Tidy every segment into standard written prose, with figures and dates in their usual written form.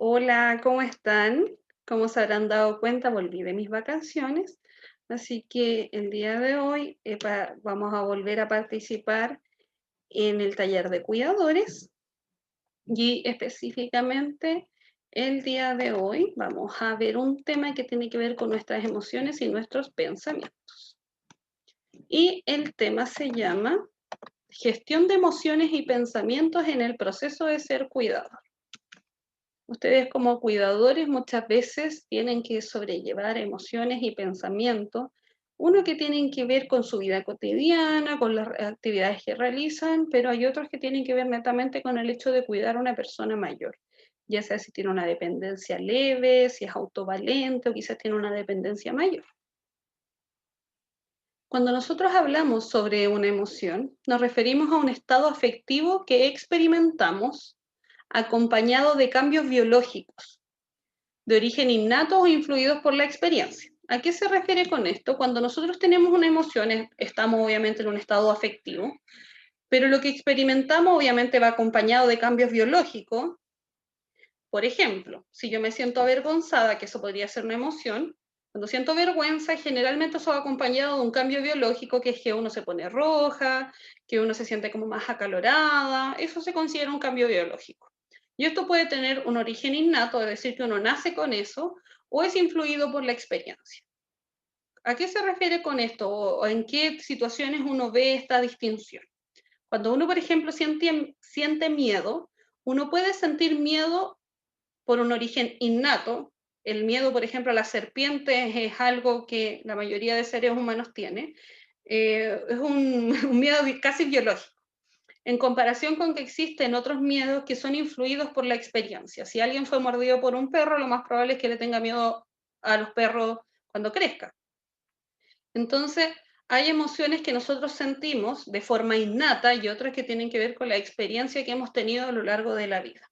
Hola, ¿cómo están? Como se habrán dado cuenta, volví de mis vacaciones, así que el día de hoy vamos a volver a participar en el taller de cuidadores y específicamente el día de hoy vamos a ver un tema que tiene que ver con nuestras emociones y nuestros pensamientos. Y el tema se llama gestión de emociones y pensamientos en el proceso de ser cuidador. Ustedes como cuidadores muchas veces tienen que sobrellevar emociones y pensamientos, uno que tienen que ver con su vida cotidiana, con las actividades que realizan, pero hay otros que tienen que ver netamente con el hecho de cuidar a una persona mayor, ya sea si tiene una dependencia leve, si es autovalente o quizás tiene una dependencia mayor. Cuando nosotros hablamos sobre una emoción, nos referimos a un estado afectivo que experimentamos acompañado de cambios biológicos de origen innato o influidos por la experiencia. ¿A qué se refiere con esto? Cuando nosotros tenemos una emoción, estamos obviamente en un estado afectivo, pero lo que experimentamos obviamente va acompañado de cambios biológicos. Por ejemplo, si yo me siento avergonzada, que eso podría ser una emoción, cuando siento vergüenza, generalmente eso va acompañado de un cambio biológico, que es que uno se pone roja, que uno se siente como más acalorada, eso se considera un cambio biológico. Y esto puede tener un origen innato, es decir, que uno nace con eso, o es influido por la experiencia. ¿A qué se refiere con esto? ¿O en qué situaciones uno ve esta distinción? Cuando uno, por ejemplo, siente miedo, uno puede sentir miedo por un origen innato. El miedo, por ejemplo, a las serpientes es algo que la mayoría de seres humanos tiene. Es un miedo casi biológico, en comparación con que existen otros miedos que son influidos por la experiencia. Si alguien fue mordido por un perro, lo más probable es que le tenga miedo a los perros cuando crezca. Entonces, hay emociones que nosotros sentimos de forma innata y otras que tienen que ver con la experiencia que hemos tenido a lo largo de la vida.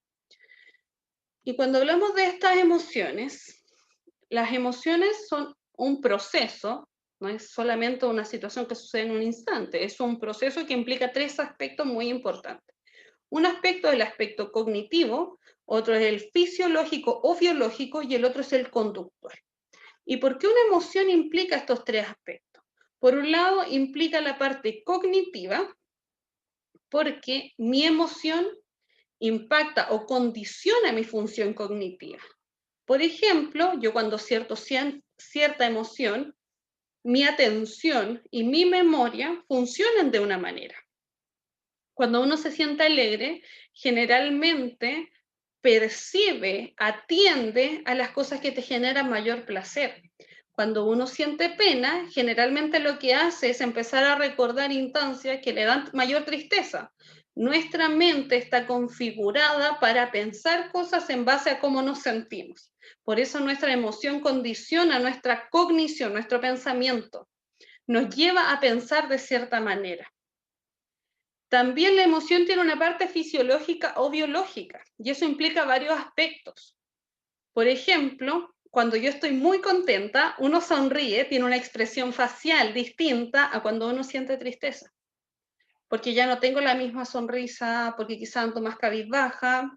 Y cuando hablamos de estas emociones, las emociones son un proceso, no es solamente una situación que sucede en un instante, es un proceso que implica tres aspectos muy importantes. Un aspecto es el aspecto cognitivo, otro es el fisiológico o biológico y el otro es el conductual. ¿Y por qué una emoción implica estos tres aspectos? Por un lado, implica la parte cognitiva, porque mi emoción impacta o condiciona mi función cognitiva. Por ejemplo, yo cuando cierta emoción, mi atención y mi memoria funcionan de una manera. Cuando uno se siente alegre, generalmente percibe, atiende a las cosas que te generan mayor placer. Cuando uno siente pena, generalmente lo que hace es empezar a recordar instancias que le dan mayor tristeza. Nuestra mente está configurada para pensar cosas en base a cómo nos sentimos. Por eso nuestra emoción condiciona nuestra cognición, nuestro pensamiento. Nos lleva a pensar de cierta manera. También la emoción tiene una parte fisiológica o biológica, y eso implica varios aspectos. Por ejemplo, cuando yo estoy muy contenta, uno sonríe, tiene una expresión facial distinta a cuando uno siente tristeza, porque ya no tengo la misma sonrisa, porque quizá ando más cabizbaja.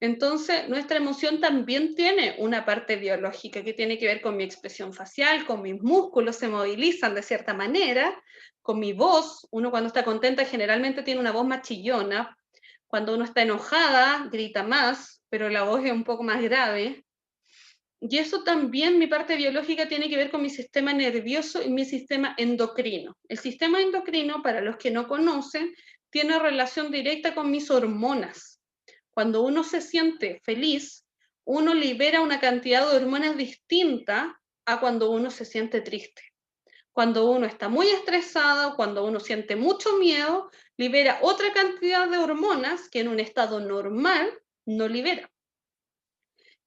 Entonces, nuestra emoción también tiene una parte biológica que tiene que ver con mi expresión facial, con mis músculos se movilizan de cierta manera, con mi voz. Uno cuando está contenta generalmente tiene una voz más chillona. Cuando uno está enojada, grita más, pero la voz es un poco más grave. Y eso también, mi parte biológica, tiene que ver con mi sistema nervioso y mi sistema endocrino. El sistema endocrino, para los que no conocen, tiene relación directa con mis hormonas. Cuando uno se siente feliz, uno libera una cantidad de hormonas distinta a cuando uno se siente triste. Cuando uno está muy estresado, cuando uno siente mucho miedo, libera otra cantidad de hormonas que en un estado normal no libera.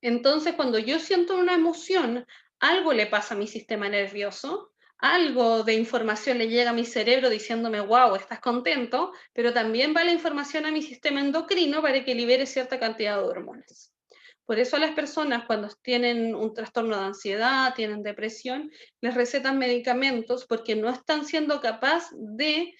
Entonces, cuando yo siento una emoción, algo le pasa a mi sistema nervioso, algo de información le llega a mi cerebro diciéndome, wow, estás contento, pero también va la información a mi sistema endocrino para que libere cierta cantidad de hormonas. Por eso a las personas cuando tienen un trastorno de ansiedad, tienen depresión, les recetan medicamentos porque no están siendo capaces de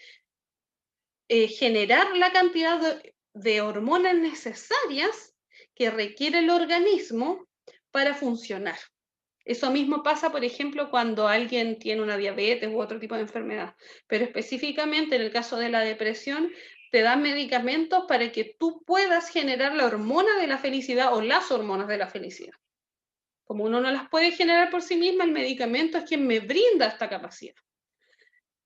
generar la cantidad de hormonas necesarias que requiere el organismo para funcionar. Eso mismo pasa, por ejemplo, cuando alguien tiene una diabetes u otro tipo de enfermedad, pero específicamente en el caso de la depresión, te dan medicamentos para que tú puedas generar la hormona de la felicidad o las hormonas de la felicidad. Como uno no las puede generar por sí misma, el medicamento es quien me brinda esta capacidad.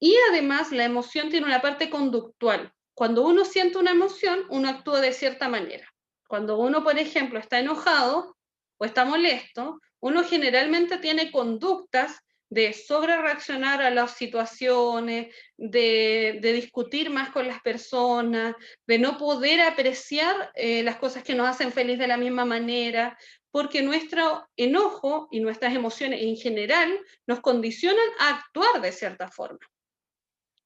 Y además la emoción tiene una parte conductual. Cuando uno siente una emoción, uno actúa de cierta manera. Cuando uno, por ejemplo, está enojado o está molesto, uno generalmente tiene conductas de sobre reaccionar a las situaciones, de discutir más con las personas, de no poder apreciar las cosas que nos hacen feliz de la misma manera, porque nuestro enojo y nuestras emociones en general nos condicionan a actuar de cierta forma.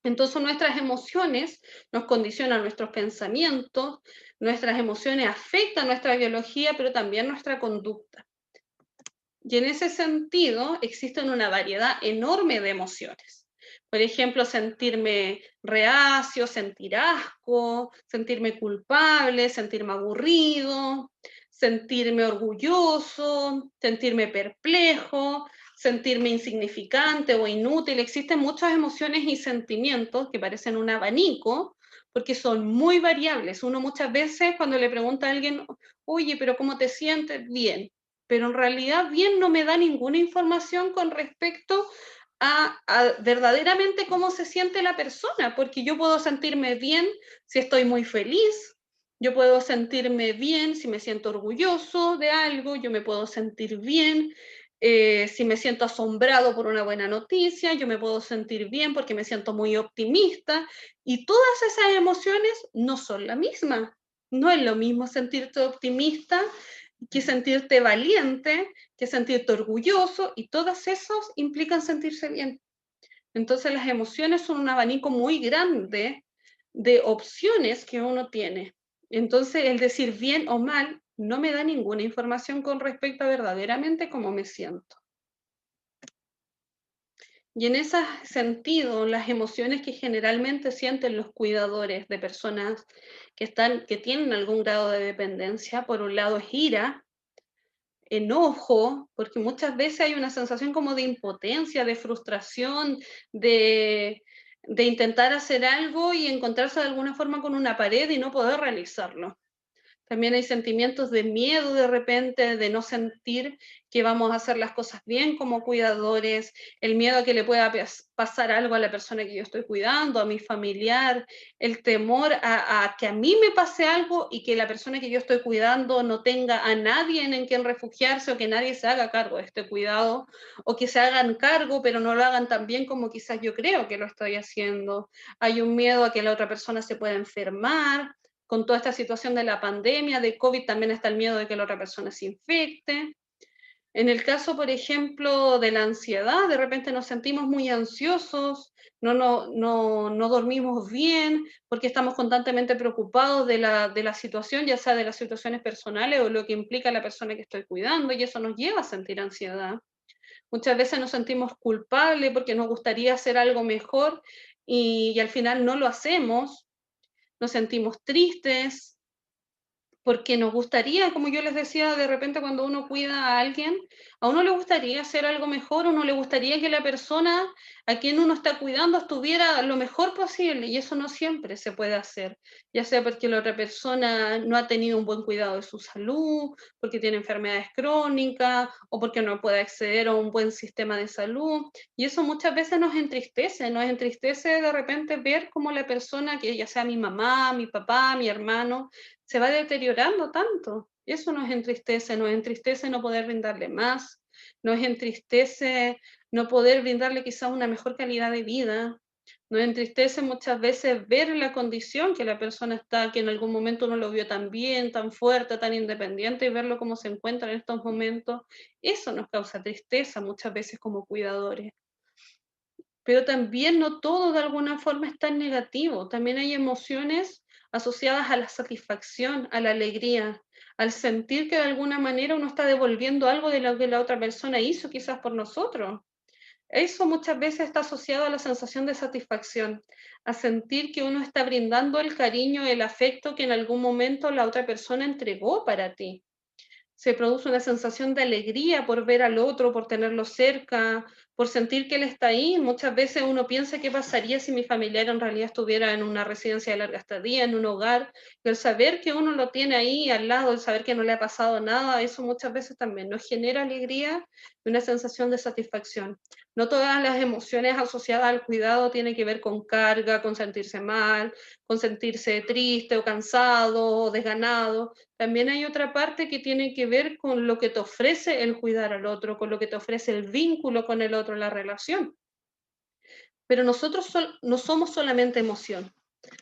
Entonces nuestras emociones nos condicionan nuestros pensamientos, nuestras emociones afectan nuestra biología, pero también nuestra conducta. Y en ese sentido existen una variedad enorme de emociones. Por ejemplo, sentirme reacio, sentir asco, sentirme culpable, sentirme aburrido, sentirme orgulloso, sentirme perplejo, sentirme insignificante o inútil. Existen muchas emociones y sentimientos que parecen un abanico porque son muy variables. Uno muchas veces cuando le pregunta a alguien, oye, pero ¿cómo te sientes? Bien, pero en realidad bien no me da ninguna información con respecto a verdaderamente cómo se siente la persona, porque yo puedo sentirme bien si estoy muy feliz, yo puedo sentirme bien si me siento orgulloso de algo, yo me puedo sentir bien si me siento asombrado por una buena noticia, yo me puedo sentir bien porque me siento muy optimista, y todas esas emociones no son la misma. No es lo mismo sentirte optimista que sentirte valiente, que sentirte orgulloso, y todos esos implican sentirse bien. Entonces las emociones son un abanico muy grande de opciones que uno tiene. Entonces el decir bien o mal no me da ninguna información con respecto a verdaderamente cómo me siento. Y en ese sentido, las emociones que generalmente sienten los cuidadores de personas que tienen algún grado de dependencia, por un lado es ira, enojo, porque muchas veces hay una sensación como de impotencia, de frustración, de, de intentar hacer algo y encontrarse de alguna forma con una pared y no poder realizarlo. También hay sentimientos de miedo de repente, de no sentir que vamos a hacer las cosas bien como cuidadores, el miedo a que le pueda pasar algo a la persona que yo estoy cuidando, a mi familiar, el temor a que a mí me pase algo y que la persona que yo estoy cuidando no tenga a nadie en quien refugiarse o que nadie se haga cargo de este cuidado o que se hagan cargo pero no lo hagan tan bien como quizás yo creo que lo estoy haciendo. Hay un miedo a que la otra persona se pueda enfermar, con toda esta situación de la pandemia, de COVID, también está el miedo de que la otra persona se infecte. En el caso, por ejemplo, de la ansiedad, de repente nos sentimos muy ansiosos, no dormimos bien, porque estamos constantemente preocupados de la situación, ya sea de las situaciones personales o lo que implica la persona que estoy cuidando, y eso nos lleva a sentir ansiedad. Muchas veces nos sentimos culpables porque nos gustaría hacer algo mejor y al final no lo hacemos, nos sentimos tristes, porque nos gustaría, como yo les decía, de repente cuando uno cuida a alguien, a uno le gustaría hacer algo mejor, a uno le gustaría que la persona a quien uno está cuidando estuviera lo mejor posible, y eso no siempre se puede hacer, ya sea porque la otra persona no ha tenido un buen cuidado de su salud, porque tiene enfermedades crónicas, o porque no puede acceder a un buen sistema de salud, y eso muchas veces nos entristece de repente ver cómo la persona, que ya sea mi mamá, mi papá, mi hermano, se va deteriorando tanto. Eso nos entristece no poder brindarle más, nos entristece no poder brindarle quizás una mejor calidad de vida, nos entristece muchas veces ver la condición que la persona está, que en algún momento uno lo vio tan bien, tan fuerte, tan independiente, y verlo cómo se encuentra en estos momentos, eso nos causa tristeza muchas veces como cuidadores. Pero también no todo de alguna forma es tan negativo, también hay emociones asociadas a la satisfacción, a la alegría, al sentir que de alguna manera uno está devolviendo algo de lo que la otra persona hizo quizás por nosotros. Eso muchas veces está asociado a la sensación de satisfacción, a sentir que uno está brindando el cariño, el afecto que en algún momento la otra persona entregó para ti. se produce una sensación de alegría por ver al otro, por tenerlo cerca, por sentir que él está ahí. Muchas veces uno piensa qué pasaría si mi familiar en realidad estuviera en una residencia de larga estadía, en un hogar, y el saber que uno lo tiene ahí al lado, el saber que no le ha pasado nada, eso muchas veces también nos genera alegría y una sensación de satisfacción. No todas las emociones asociadas al cuidado tienen que ver con carga, con sentirse mal, con sentirse triste o cansado o desganado. También hay otra parte que tiene que ver con lo que te ofrece el cuidar al otro, con lo que te ofrece el vínculo con el otro, la relación. Pero nosotros no somos solamente emoción.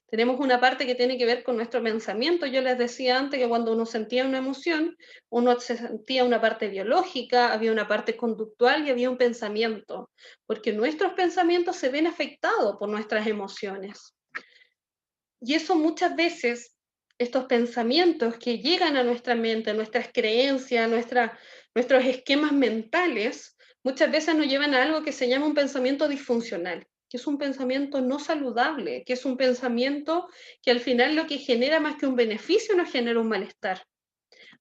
Tenemos una parte que tiene que ver con nuestro pensamiento. Yo les decía antes que cuando uno sentía una emoción, uno se sentía una parte biológica, había una parte conductual y había un pensamiento, porque nuestros pensamientos se ven afectados por nuestras emociones. Y eso muchas veces, estos pensamientos que llegan a nuestra mente, nuestras creencias, nuestros esquemas mentales, muchas veces nos llevan a algo que se llama un pensamiento disfuncional, que es un pensamiento no saludable, que es un pensamiento que al final lo que genera más que un beneficio nos genera un malestar.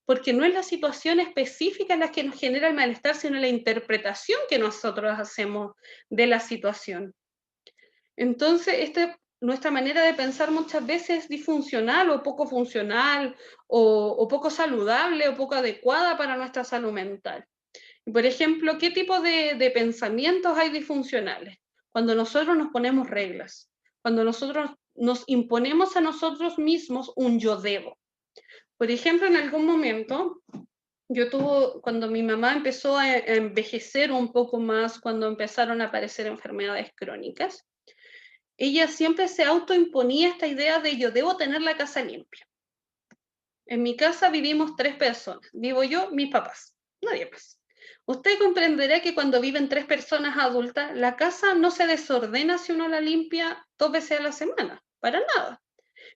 Porque no es la situación específica la que nos genera el malestar, sino la interpretación que nosotros hacemos de la situación. Entonces, nuestra manera de pensar muchas veces es disfuncional o poco funcional o poco saludable o poco adecuada para nuestra salud mental. Por ejemplo, ¿qué tipo de pensamientos hay disfuncionales? Cuando nosotros nos ponemos reglas, cuando nosotros nos imponemos a nosotros mismos un yo debo. Por ejemplo, en algún momento, cuando mi mamá empezó a envejecer un poco más, cuando empezaron a aparecer enfermedades crónicas, ella siempre se autoimponía esta idea de yo debo tener la casa limpia. En mi casa vivimos 3 personas, vivo yo, mis papás, nadie más. Usted comprenderá que cuando viven 3 personas adultas, la casa no se desordena si uno la limpia 2 veces a la semana, para nada.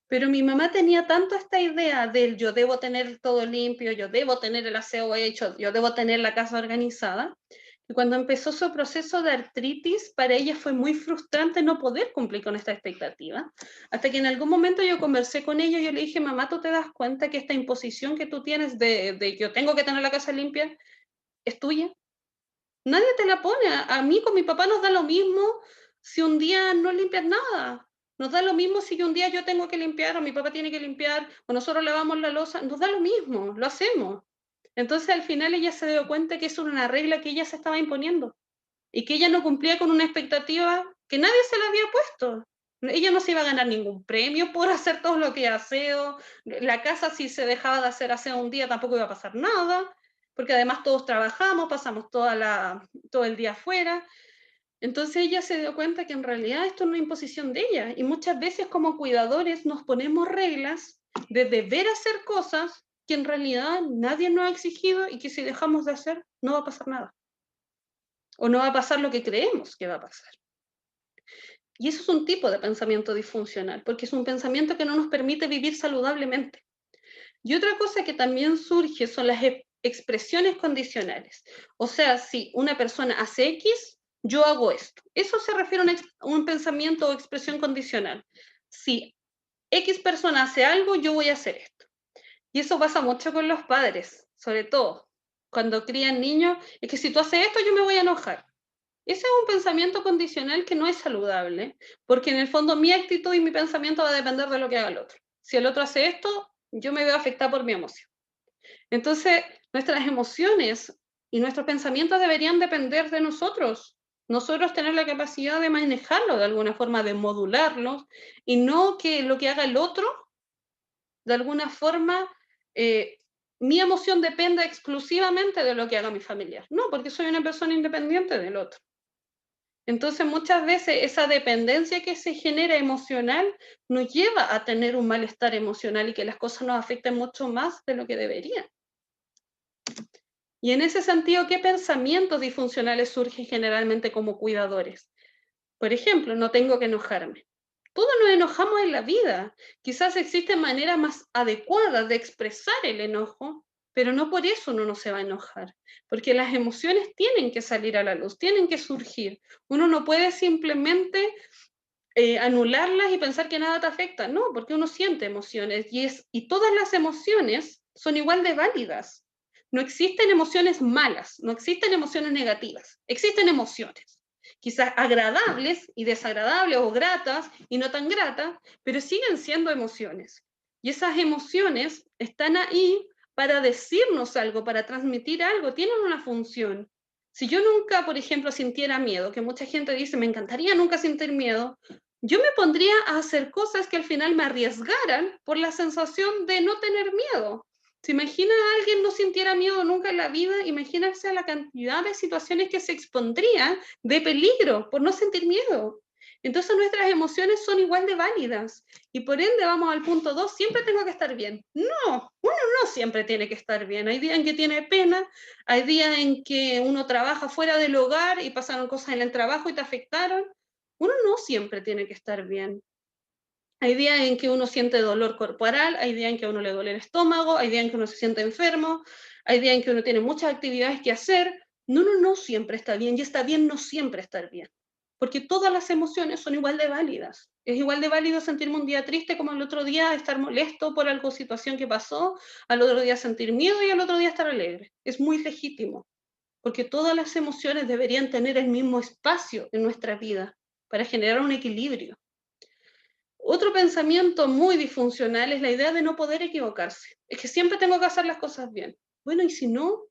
Pero mi mamá tenía tanto esta idea del yo debo tener todo limpio, yo debo tener el aseo hecho, yo debo tener la casa organizada, que cuando empezó su proceso de artritis, para ella fue muy frustrante no poder cumplir con esta expectativa. Hasta que en algún momento yo conversé con ella y yo le dije, mamá, ¿tú te das cuenta que esta imposición que tú tienes de yo tengo que tener la casa limpia es tuya? Nadie te la pone. A mí con mi papá nos da lo mismo si un día no limpias nada. Nos da lo mismo si un día yo tengo que limpiar o mi papá tiene que limpiar o nosotros lavamos la loza. Nos da lo mismo, lo hacemos. Entonces al final ella se dio cuenta que eso era una regla que ella se estaba imponiendo y que ella no cumplía con una expectativa que nadie se le había puesto. Ella no se iba a ganar ningún premio por hacer todo lo que aseo. La casa, si se dejaba de hacer aseo un día, tampoco iba a pasar nada, porque además todos trabajamos, pasamos todo el día afuera. Entonces ella se dio cuenta que en realidad esto es una imposición de ella. Y muchas veces como cuidadores nos ponemos reglas de deber hacer cosas que en realidad nadie nos ha exigido y que si dejamos de hacer no va a pasar nada o no va a pasar lo que creemos que va a pasar. Y eso es un tipo de pensamiento disfuncional, porque es un pensamiento que no nos permite vivir saludablemente. Y otra cosa que también surge son las expresiones condicionales. O sea, si una persona hace X, yo hago esto. Eso se refiere a un pensamiento o expresión condicional. Si X persona hace algo, yo voy a hacer esto. Y eso pasa mucho con los padres, sobre todo cuando crían niños, es que si tú haces esto, yo me voy a enojar. Ese es un pensamiento condicional que no es saludable, porque en el fondo mi actitud y mi pensamiento va a depender de lo que haga el otro. Si el otro hace esto, yo me veo afectada por mi emoción. Entonces, nuestras emociones y nuestros pensamientos deberían depender de nosotros. Nosotros tener la capacidad de manejarlo de alguna forma, de modularlos, y no que lo que haga el otro, de alguna forma, eh, mi emoción dependa exclusivamente de lo que haga mi familiar. No, porque soy una persona independiente del otro. Entonces, muchas veces esa dependencia que se genera emocional nos lleva a tener un malestar emocional y que las cosas nos afecten mucho más de lo que deberían. Y en ese sentido, ¿qué pensamientos disfuncionales surgen generalmente como cuidadores? Por ejemplo, no tengo que enojarme. Todos nos enojamos en la vida. Quizás existen maneras más adecuadas de expresar el enojo, pero no por eso uno no se va a enojar, porque las emociones tienen que salir a la luz, tienen que surgir. Uno no puede simplemente anularlas y pensar que nada te afecta, no, porque uno siente emociones y todas las emociones son igual de válidas. No existen emociones malas, no existen emociones negativas, existen emociones, quizás agradables y desagradables o gratas y no tan gratas, pero siguen siendo emociones. Y esas emociones están ahí para decirnos algo, para transmitir algo, tienen una función. Si yo nunca, por ejemplo, sintiera miedo, que mucha gente dice, me encantaría nunca sentir miedo, yo me pondría a hacer cosas que al final me arriesgaran por la sensación de no tener miedo. ¿Se imagina a alguien no sintiera miedo nunca en la vida? Imagínense la cantidad de situaciones que se expondrían de peligro por no sentir miedo. Entonces nuestras emociones son igual de válidas y por ende vamos al punto 2, siempre tengo que estar bien. No, uno no siempre tiene que estar bien. Hay días en que tiene pena, hay días en que uno trabaja fuera del hogar y pasaron cosas en el trabajo y te afectaron. Uno no siempre tiene que estar bien. Hay días en que uno siente dolor corporal, hay días en que a uno le duele el estómago, hay días en que uno se siente enfermo, hay días en que uno tiene muchas actividades que hacer. No, uno no siempre está bien y está bien no siempre estar bien, porque todas las emociones son igual de válidas. Es igual de válido sentirme un día triste como el otro día estar molesto por algo, situación que pasó, al otro día sentir miedo y al otro día estar alegre. Es muy legítimo, porque todas las emociones deberían tener el mismo espacio en nuestra vida para generar un equilibrio. Otro pensamiento muy disfuncional es la idea de no poder equivocarse. Es que siempre tengo que hacer las cosas bien. Bueno, ¿y si no?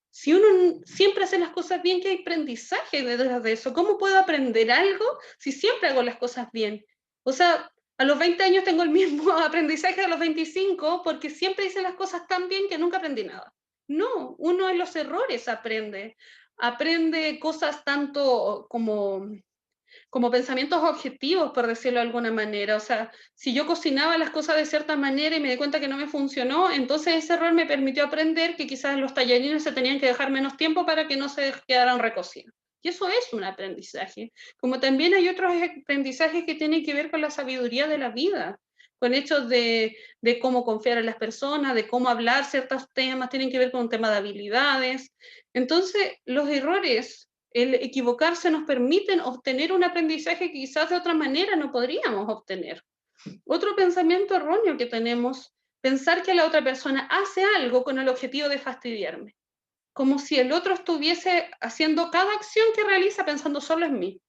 Si uno siempre hace las cosas bien, ¿qué hay aprendizaje detrás de eso? ¿Cómo puedo aprender algo si siempre hago las cosas bien? O sea, a los 20 años tengo el mismo aprendizaje a los 25 porque siempre hice las cosas tan bien que nunca aprendí nada. No, uno en los errores aprende. Aprende cosas tanto como pensamientos objetivos, por decirlo de alguna manera. O sea, si yo cocinaba las cosas de cierta manera y me di cuenta que no me funcionó, entonces ese error me permitió aprender que quizás los tallarines se tenían que dejar menos tiempo para que no se quedaran recocidos. Y eso es un aprendizaje. Como también hay otros aprendizajes que tienen que ver con la sabiduría de la vida, con hechos de cómo confiar en las personas, de cómo hablar ciertos temas, tienen que ver con un tema de habilidades. Entonces, los errores, el equivocarse nos permiten obtener un aprendizaje que quizás de otra manera no podríamos obtener. Otro pensamiento erróneo que tenemos, pensar que la otra persona hace algo con el objetivo de fastidiarme, como si el otro estuviese haciendo cada acción que realiza pensando solo en mí.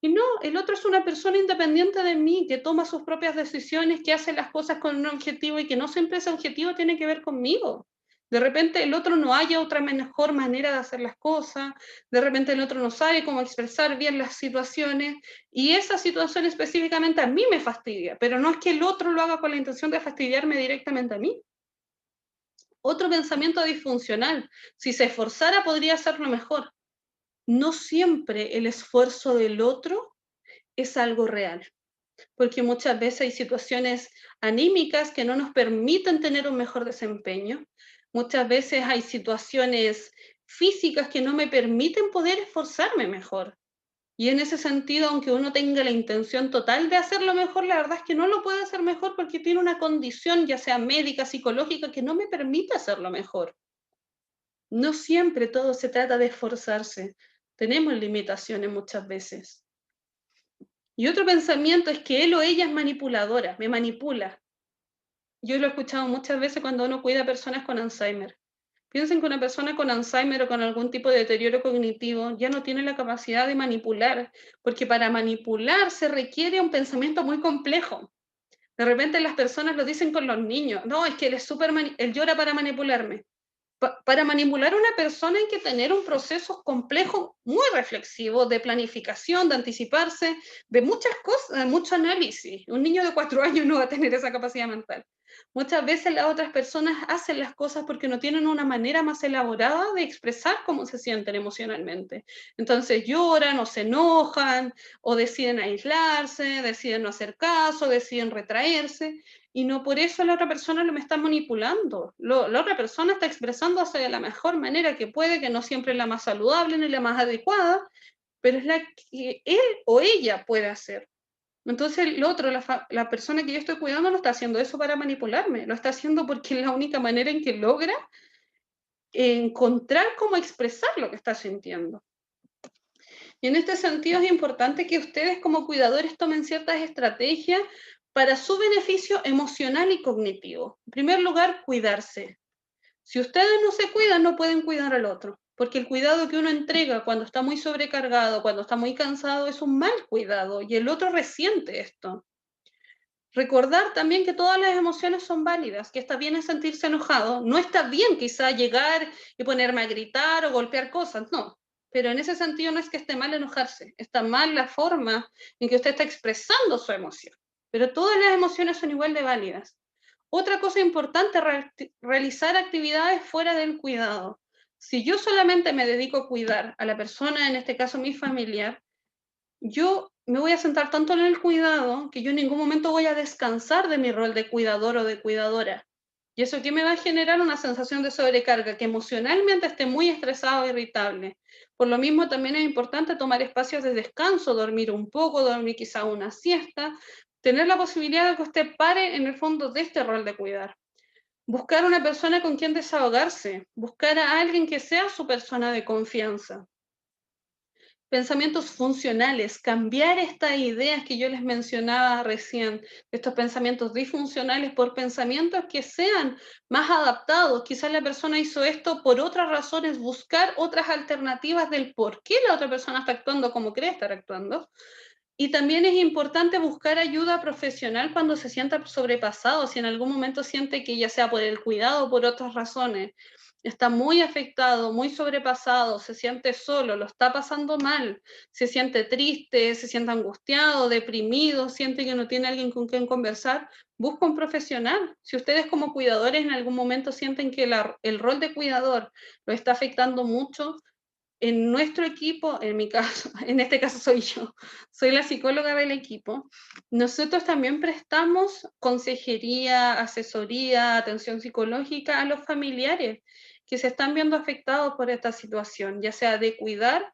Y no, el otro es una persona independiente de mí, que toma sus propias decisiones, que hace las cosas con un objetivo y que no siempre ese objetivo tiene que ver conmigo. De repente el otro no haya otra mejor manera de hacer las cosas, de repente el otro no sabe cómo expresar bien las situaciones y esa situación específicamente a mí me fastidia, pero no es que el otro lo haga con la intención de fastidiarme directamente a mí. Otro pensamiento disfuncional, si se esforzara podría hacerlo mejor. No siempre el esfuerzo del otro es algo real, porque muchas veces hay situaciones anímicas que no nos permiten tener un mejor desempeño, muchas veces hay situaciones físicas que no me permiten poder esforzarme mejor. Y en ese sentido, aunque uno tenga la intención total de hacerlo mejor, la verdad es que no lo puede hacer mejor porque tiene una condición, ya sea médica, psicológica, que no me permite hacerlo mejor. No siempre todo se trata de esforzarse. Tenemos limitaciones muchas veces. Y otro pensamiento es que él o ella es manipuladora, me manipula. Yo lo he escuchado muchas veces cuando uno cuida a personas con Alzheimer. Piensen que una persona con Alzheimer o con algún tipo de deterioro cognitivo ya no tiene la capacidad de manipular, porque para manipular se requiere un pensamiento muy complejo. De repente las personas lo dicen con los niños, no, es que él es súper, él llora para manipularme. Para manipular a una persona hay que tener un proceso complejo, muy reflexivo, de planificación, de anticiparse, de muchas cosas, de mucho análisis. Un niño de 4 años no va a tener esa capacidad mental. Muchas veces las otras personas hacen las cosas porque no tienen una manera más elaborada de expresar cómo se sienten emocionalmente. Entonces lloran o se enojan o deciden aislarse, deciden no hacer caso, deciden retraerse y no por eso la otra persona lo me está manipulando. La otra persona está expresándose de la mejor manera que puede, que no siempre es la más saludable ni la más adecuada, pero es la que él o ella puede hacer. Entonces el otro, la persona que yo estoy cuidando, no está haciendo eso para manipularme, lo está haciendo porque es la única manera en que logra encontrar cómo expresar lo que está sintiendo. Y en este sentido es importante que ustedes como cuidadores tomen ciertas estrategias para su beneficio emocional y cognitivo. En primer lugar, cuidarse. Si ustedes no se cuidan, no pueden cuidar al otro, porque el cuidado que uno entrega cuando está muy sobrecargado, cuando está muy cansado, es un mal cuidado y el otro resiente esto. Recordar también que todas las emociones son válidas, que está bien sentirse enojado, no está bien quizá llegar y ponerme a gritar o golpear cosas, no, pero en ese sentido no es que esté mal enojarse, está mal la forma en que usted está expresando su emoción, pero todas las emociones son igual de válidas. Otra cosa importante, realizar actividades fuera del cuidado. Si yo solamente me dedico a cuidar a la persona, en este caso mi familiar, yo me voy a centrar tanto en el cuidado que yo en ningún momento voy a descansar de mi rol de cuidador o de cuidadora. ¿Y eso qué me va a generar? Una sensación de sobrecarga, que emocionalmente esté muy estresado o irritable. Por lo mismo, también es importante tomar espacios de descanso, dormir un poco, dormir quizá una siesta, tener la posibilidad de que usted pare en el fondo de este rol de cuidar. Buscar una persona con quien desahogarse, buscar a alguien que sea su persona de confianza. Pensamientos funcionales, cambiar estas ideas que yo les mencionaba recién, estos pensamientos disfuncionales por pensamientos que sean más adaptados. Quizás la persona hizo esto por otras razones, buscar otras alternativas del por qué la otra persona está actuando como cree estar actuando. Y también es importante buscar ayuda profesional cuando se sienta sobrepasado, si en algún momento siente que ya sea por el cuidado o por otras razones, está muy afectado, muy sobrepasado, se siente solo, lo está pasando mal, se siente triste, se siente angustiado, deprimido, siente que no tiene alguien con quien conversar, busca un profesional. Si ustedes como cuidadores en algún momento sienten que el rol de cuidador lo está afectando mucho, en nuestro equipo, en mi caso, en este caso soy yo, soy la psicóloga del equipo, nosotros también prestamos consejería, asesoría, atención psicológica a los familiares que se están viendo afectados por esta situación, ya sea de cuidar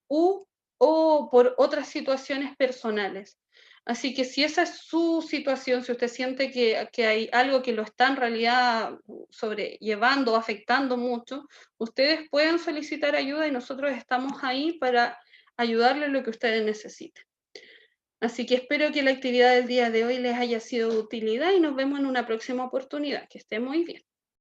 u, o por otras situaciones personales. Así que si esa es su situación, si usted siente que hay algo que lo está en realidad sobrellevando, afectando mucho, ustedes pueden solicitar ayuda y nosotros estamos ahí para ayudarle en lo que ustedes necesiten. Así que espero que la actividad del día de hoy les haya sido de utilidad y nos vemos en una próxima oportunidad. Que esté muy bien.